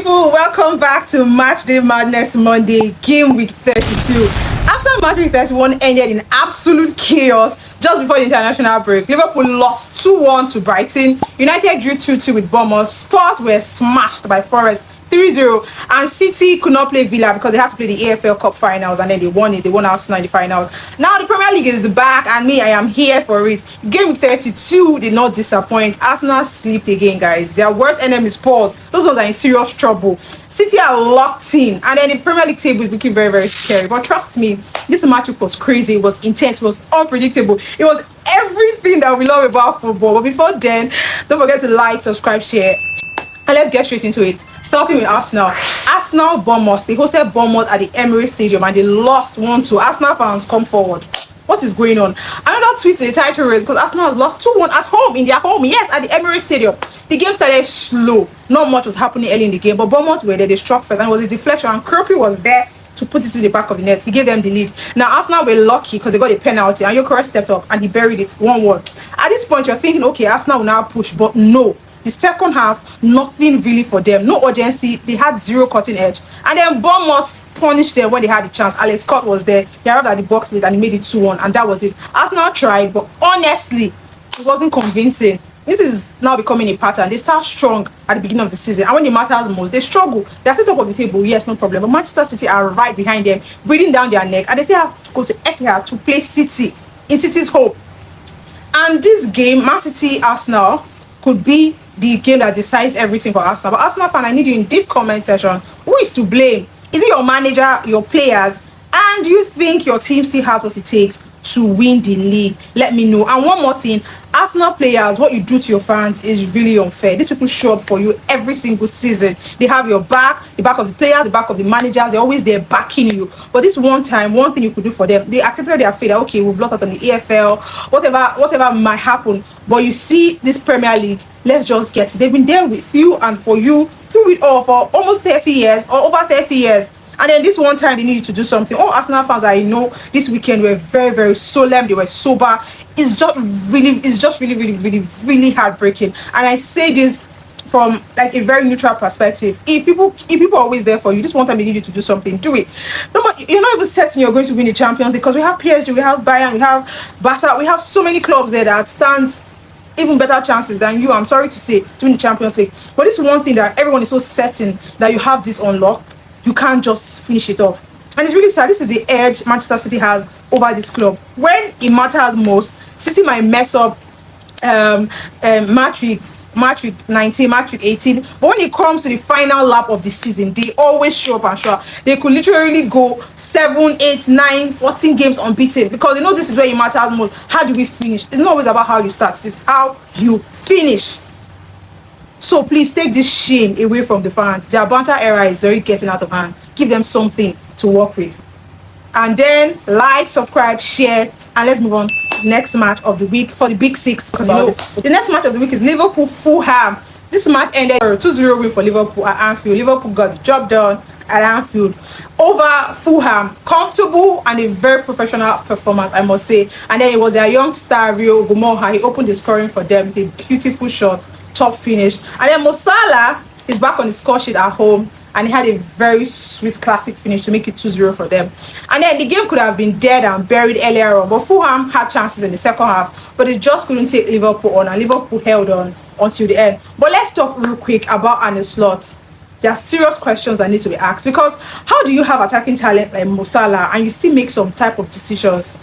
people, welcome back to Matchday Madness Monday, game week 32. After match week 31 ended in absolute chaos just before the international break, Liverpool lost 2-1 to Brighton, United drew 2-2 with Bournemouth, Spurs were smashed by Forest 3-0, and City could not play Villa because they had to play the AFL Cup finals, and then they won it. They won Arsenal in the finals. Now the Premier League is back, and me, I am here for it. Game week 32 did not disappoint. Arsenal slipped again, guys. Their worst enemy is Spurs. Those ones are in serious trouble. City are locked in, and then the Premier League table is looking very, very scary. But trust me, this match was crazy. It was intense. It was unpredictable. It was everything that we love about football. But before then, don't forget to like, subscribe, share. And let's get straight into it. Starting with Arsenal. Arsenal Bournemouth. They hosted Bournemouth at the Emirates Stadium and they lost 1-2. Arsenal fans, come forward. What is going on? Another twist in the title race because Arsenal has lost 2-1 at home, in their home. Yes, at the Emirates Stadium. The game started slow. Not much was happening early in the game, but Bournemouth were there. They struck first and it was a deflection, and Kropi was there to put it to the back of the net. He gave them the lead. Now Arsenal were lucky because they got a penalty and Yokora stepped up and he buried it 1-1. At this point, you're thinking, okay, Arsenal will now push, but no. The second half, nothing really for them. No urgency. They had zero cutting edge. And then Bournemouth punished them when they had the chance. Alex Scott was there. He arrived at the box late and he made it 2-1. And that was it. Arsenal tried, but honestly, it wasn't convincing. This is now becoming a pattern. They start strong at the beginning of the season. And when it matters most, they struggle. They're still top of the table. Yes, no problem. But Manchester City are right behind them, breathing down their neck. And they still have to go to Etihad to play City in City's home. And this game, Mancity Arsenal, could be the game that decides everything for Arsenal. But Arsenal fan, I need you in this comment section. Who is to blame? Is it your manager, your players? And do you think your team still has what it takes to win the league? Let me know. And one more thing, Arsenal players, what you do to your fans is really unfair. These people show up for you every single season. They have your back, the back of the players, the back of the managers. They're always there backing you. But this one time, one thing you could do for them, they accepted their fate that, okay, we've lost out on the AFL, whatever might happen. But you see this Premier League, let's just get it. They've been there with you and for you through it all for almost 30 years or over 30 years. And then this one time they need you to do something. All Arsenal fans I know this weekend were very, very solemn. They were sober. It's just really heartbreaking. And I say this from like a very neutral perspective. If people are always there for you, this one time they need you to do something, do it. You're not even certain you're going to win the Champions League because we have PSG, we have Bayern, we have Barca, we have so many clubs there that stands even better chances than you, I'm sorry to say, to win the Champions League. But this is one thing that everyone is so certain that you have this on lock. You can't just finish it off. And it's really sad. This is the edge Manchester City has over this club. When it matters most, City might mess up match week 19, match week 18. But when it comes to the final lap of the season, they always show up and show up. They could literally go 7, 8, 9, 14 games unbeaten because you know this is where it matters most. How do we finish? It's not always about how you start. It's how you finish. So please take this shame away from the fans. Their banter era is already getting out of hand. Give them something to work with. And then like, subscribe, share, and let's move on to the next match of the week for the Big Six. Because you know the next match of the week is Liverpool Fulham. This match ended 2-0 win for Liverpool at Anfield. Liverpool got the job done at Anfield over Fulham. Comfortable and a very professional performance, I must say. And then it was their young star Rio Gumoha. He opened the scoring for them with a beautiful shot. Top finish. And then Mo Salah is back on the score sheet at home and he had a very sweet classic finish to make it 2-0 for them. And then the game could have been dead and buried earlier on, but Fulham had chances in the second half, but they just couldn't take Liverpool on, and Liverpool held on until the end. But let's talk real quick about Arne Slot. There are serious questions that need to be asked, because how do you have attacking talent like Mo Salah and you still make some type of decisions?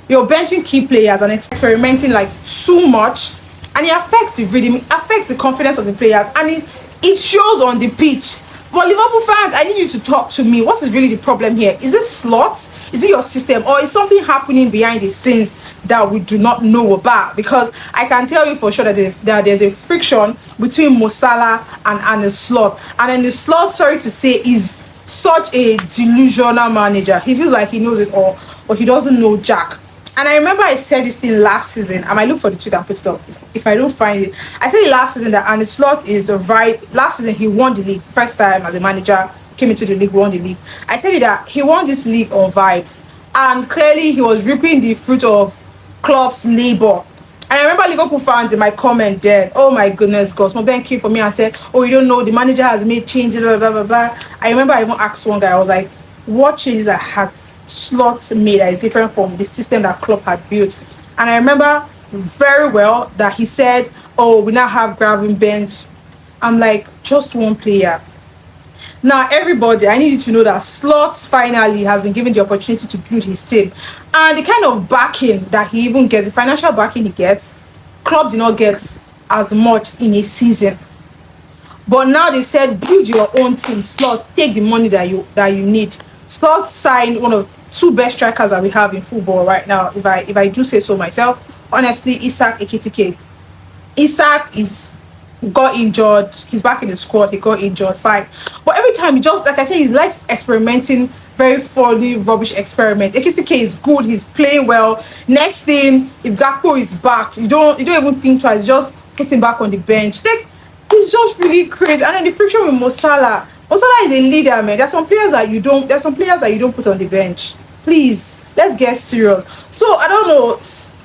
You're benching key players and experimenting like too much, and it affects the rhythm, it affects the confidence of the players, and it shows on the pitch. But Liverpool fans, I need you to talk to me. What is really the problem here? Is it Slot? Is it your system? Or is something happening behind the scenes that we do not know about? Because I can tell you for sure that there's a friction between Mo Salah and Arne Slot. And then the Slot, sorry to say, is such a delusional manager. He feels like he knows it all, but he doesn't know jack. And I remember I said this thing last season. I might look for the tweet and put it up if I don't find it. I said it last season that Arne Slot is right. Last season he won the league. First time as a manager, came into the league, won the league. I said that he won this league on vibes. And clearly he was reaping the fruit of Klopp's labor. And I remember Liverpool fans in my comment there, oh my goodness, God, some of them came for me and said, oh, you don't know, the manager has made changes, blah, blah, blah, blah. I remember I even asked one guy, I was like, what changes that has Slots made that is different from the system that Klopp had built? And I remember very well that he said, oh, we now have grabbing bench. I'm like, just one player. Now, everybody, I need you to know that Slots finally has been given the opportunity to build his team. And the kind of backing that he even gets, the financial backing he gets, Klopp did not get as much in a season. But now they've said, build your own team. Slots, take the money that you need. Slots signed one of two best strikers that we have in football right now, if I do say so myself. Honestly, Isak Ekitike. Isak got injured. He's back in the squad. He got injured, fine. But every time, he just, like I said, he likes experimenting, very funny, rubbish experiment. Ekitike is good. He's playing well. Next thing, if Gakpo is back, you don't even think twice. Just put him back on the bench. Like, it's just really crazy. And then the friction with Mo Salah. Mo Salah is a leader, man. There's some players that you don't put on the bench. Please, let's get serious. So I don't know.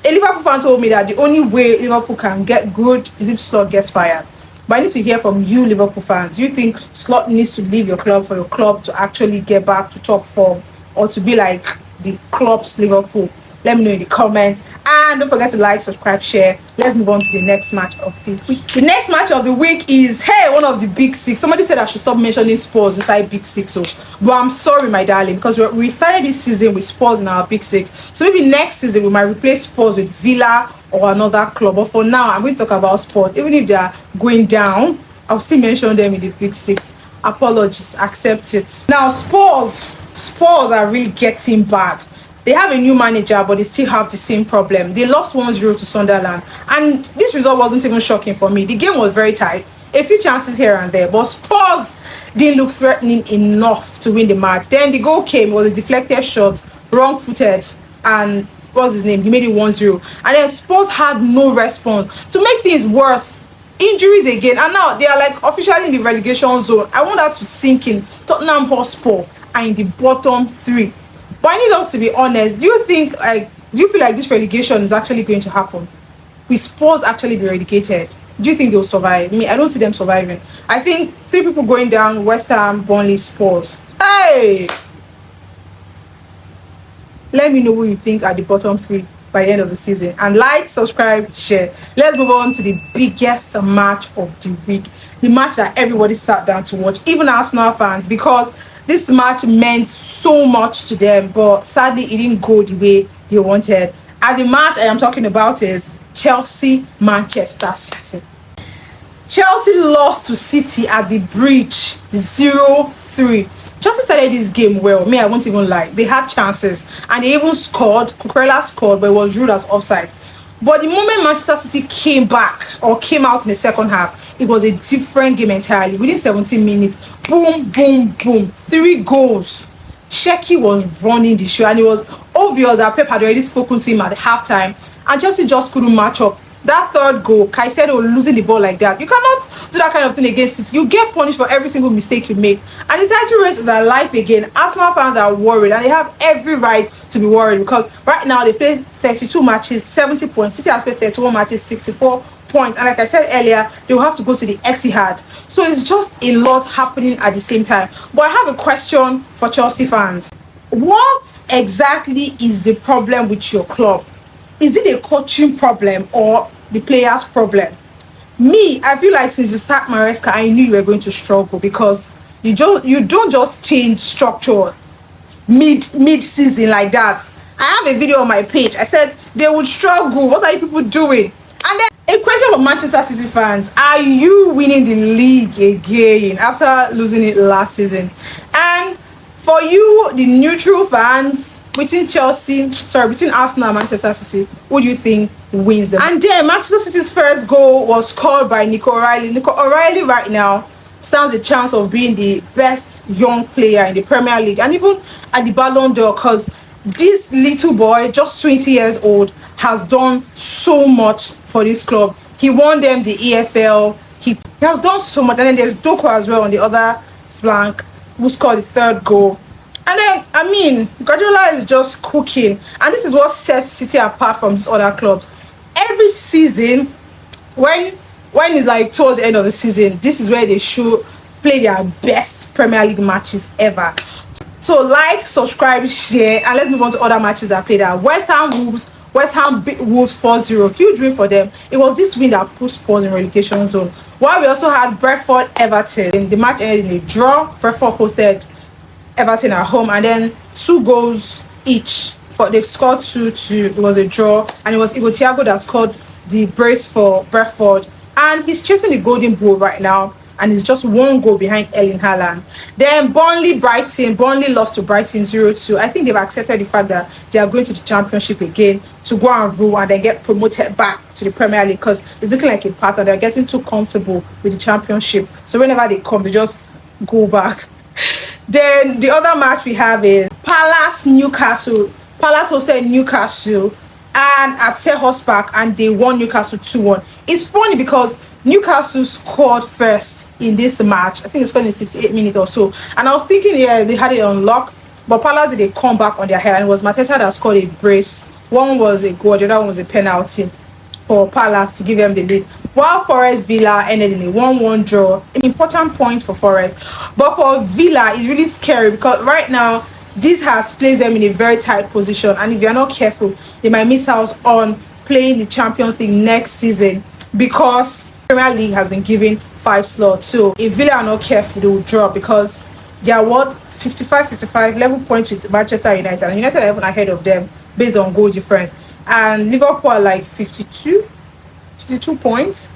A Liverpool fan told me that the only way Liverpool can get good is if Slot gets fired. But I need to hear from you, Liverpool fans. Do you think Slot needs to leave your club for your club to actually get back to top form, or to be like the club's Liverpool? Let me know in the comments. And don't forget to like, subscribe, share. Let's move on to the next match of the week. The next match of the week is, hey, one of the big six. Somebody said I should stop mentioning Spurs inside big six. So, but I'm sorry, my darling, because we started this season with Spurs in our big six. So maybe next season we might replace Spurs with Villa or another club. But for now, I'm going to talk about Spurs. Even if they are going down, I'll still mention them in the big six. Apologies, accept it. Now, Spurs are really getting bad. They have a new manager, but they still have the same problem. They lost 1-0 to Sunderland. And this result wasn't even shocking for me. The game was very tight. A few chances here and there. But Spurs didn't look threatening enough to win the match. Then the goal came. It was a deflected shot, wrong-footed. And what's his name? He made it 1-0. And then Spurs had no response. To make things worse, injuries again. And now they are like officially in the relegation zone. I want that to sink in. Tottenham Hotspur are in the bottom three. But I need us to be honest. Do you feel like this relegation is actually going to happen? Will Spurs actually be relegated? Do you think they'll survive? I don't see them surviving. I think 3 people going down: West Ham, Burnley, Spurs. Hey! Let me know who you think are the bottom 3 by the end of the season. And like, subscribe, share. Let's move on to the biggest match of the week. The match that everybody sat down to watch, even Arsenal fans, because this match meant so much to them, but sadly it didn't go the way they wanted. And the match I am talking about is Chelsea-Manchester City. Chelsea lost to City at the Bridge 0-3. Chelsea started this game well. I won't even lie. They had chances and they even scored. Cucurella scored, but it was ruled as offside. But the moment Manchester City came out in the second half, it was a different game entirely. Within 17 minutes, boom, boom, boom, 3 goals. Shecky was running the show, and it was obvious that Pep had already spoken to him at the halftime, and Chelsea just couldn't match up. That third goal, Caicedo losing the ball like that, you cannot do that kind of thing against City. You get punished for every single mistake you make. And the title race is alive again. Arsenal fans are worried, and they have every right to be worried, because right now they play 32 matches, 70 points. City has played 31 matches, 64 points. And like I said earlier, they will have to go to the Etihad. So it's just a lot happening at the same time. But I have a question for Chelsea fans. What exactly is the problem with your club? Is it a coaching problem or the players' problem? Me, I feel like since you sacked Maresca, I knew you were going to struggle, because you don't just change structure mid-season like that. I have a video on my page. I said they would struggle. What are you people doing? And then a question for Manchester City fans: are you winning the league again after losing it last season? And for you, the neutral fans, between Arsenal and Manchester City, who do you think wins them? And then Manchester City's first goal was scored by Nico O'Reilly. Nico O'Reilly right now stands a chance of being the best young player in the Premier League, and even at the Ballon d'Or, because this little boy, just 20 years old, has done so much for this club. He won them the EFL. He has done so much. And then there's Doku as well on the other flank, who scored the 3rd goal. And then, Guardiola is just cooking. And this is what sets City apart from these other clubs. every season, when it's like towards the end of the season, this is where they should play their best Premier League matches ever. So like, subscribe, share, and let's move on to other matches that played at West Ham beat Wolves 4-0. Huge win for them. It was this win that put Spurs in relegation zone. While we also had Brentford Everton. The match ended in a draw. Brentford hosted Everton at home, and then 2 goals each. They scored 2-2. It was a draw, and it was Thiago that scored the brace for Brentford, and he's chasing the golden ball right now, and he's just 1 goal behind Erling Haaland. Then Burnley lost to Brighton 0-2. I think they've accepted the fact that they are going to the championship again to go and rule and then get promoted back to the Premier League, because it's looking like a pattern. They're getting too comfortable with the championship, so whenever they come, they just go back. Then the other match we have is Palace Newcastle. Palace hosted Newcastle and at Selhurst Park, and they won Newcastle 2-1. It's funny because Newcastle scored first in this match. I think it's scored in 68 minutes or so, and I was thinking, yeah, they had it on lock, but Palace did a comeback on their head, and it was Mateta that scored a brace. One was a goal, the other one was a penalty for Palace to give them the lead, while Forest Villa ended in a 1-1 draw. An important point for Forest, but for Villa it's really scary because right now this has placed them in a very tight position, and if you're not careful, they might miss out on playing the Champions League next season, because Premier League has been given 5 slots. So if Villa are not careful, they will drop, because they are what, 55 level points with Manchester United, and United are even ahead of them based on goal difference, and Liverpool are like 52 points.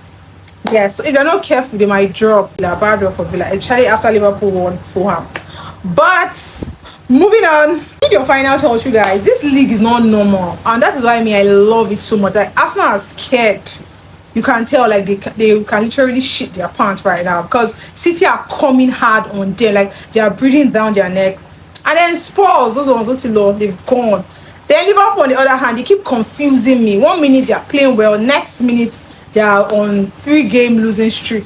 Yeah, so if they're not careful, they might drop. A bad draw for Villa, especially after Liverpool won Fulham. But moving on, in your final thoughts, you guys, this league is not normal, and that is why I love it so much. Like, Arsenal are scared. You can tell, like, they can literally shit their pants right now, because City are coming hard on them, like they are breathing down their neck. And then Spurs, those ones they've gone. Then Liverpool on the other hand, they keep confusing me. 1 minute they are playing well, next minute they are on 3-game losing streak.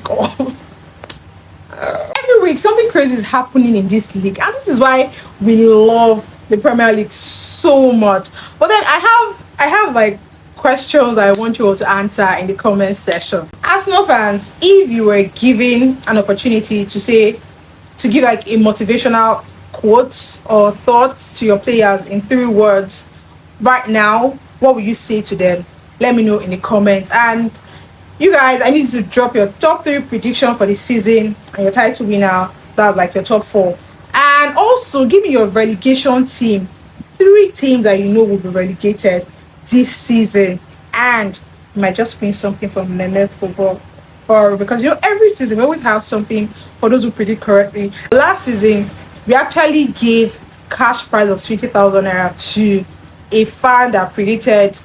Every week something crazy is happening in this league, and this is why we love the Premier League so much. But then I have like questions I want you all to answer in the comment section. Arsenal fans, if you were given an opportunity to give like a motivational quotes or thoughts to your players in 3 words right now, what will you say to them? Let me know in the comments. And you guys, I need you to drop your top 3 prediction for the season and your title winner. That's like your top 4, and also give me your relegation team, 3 teams that you know will be relegated this season, and you might just win something from Neme Football, because you know every season we always have something for those who predict correctly. Last season we actually gave cash prize of 20,000 naira to a fan that predicted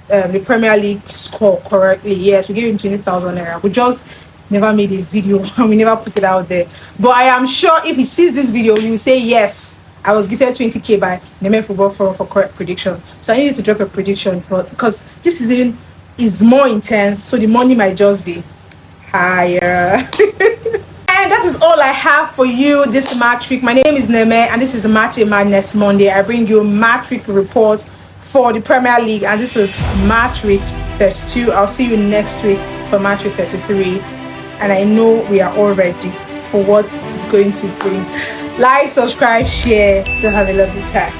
the Premier League score correctly. Yes, we gave him 20,000 naira. We just never made a video and we never put it out there, but I am sure if he sees this video he will say, yes, I was gifted 20k by Neme Football for correct prediction. So I need you to drop a prediction, because this season is more intense, so the money might just be higher. And that is all I have for you this match week. My name is Neme, and this is Matchday Madness Monday. I bring you match week report for the Premier League, and this was match week 32. I'll see you next week for match week 33, and I know we are all ready for what it is going to bring. Like, subscribe, share. You'll have a lovely time.